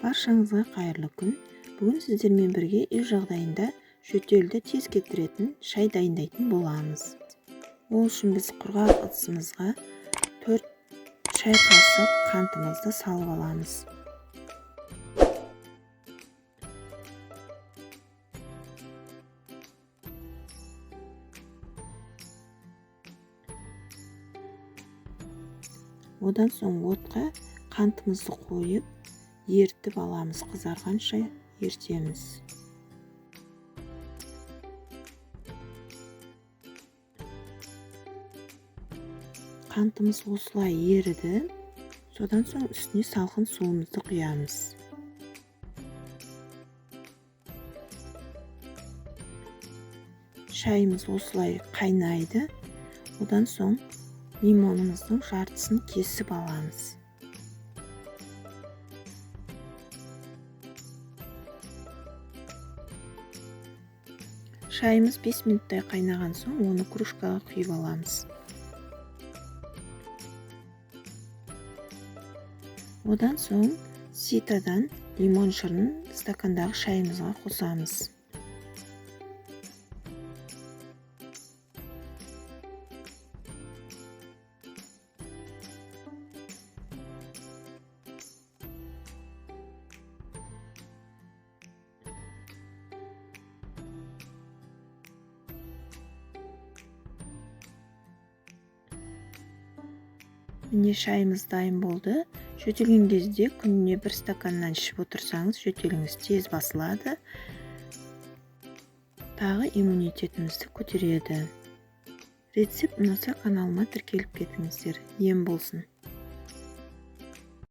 Баршаңызға қайырлы күн. Бүгін сіздермен бірге үй жағдайында жөтелді тез кетіретін шай дайындайтын боламыз. Ол үшін біз құрғақ ыдысымызға 4 шай қасық қантымызды салып аламыз. Одан соң отқа қантымызды қойып, ертіп аламыз, қызарғанша ертеміз. Қантымыз осылай еріді. Содан соң үстіне салқын суымызды құямыз. Шайымыз осылай қайнайды. Одан соң лимонымыздың жартысын кесіп аламыз. Шайымыз 5 минуттай қайнаған соң оны кружкаға құйып аламыз. Одан соң ситадан лимон шырын стакандағы шайымызға қосамыз. Міне шайымыз дайын болды. Жөтелген кезде күніне 1 стаканнан ішіп отырсаңыз, жөтеліңіз тез басылады. Тағы иммунитетімізді көтереді. Рецепт ұнаса каналыма тіркеліп кетіңіздер. Ем болсын.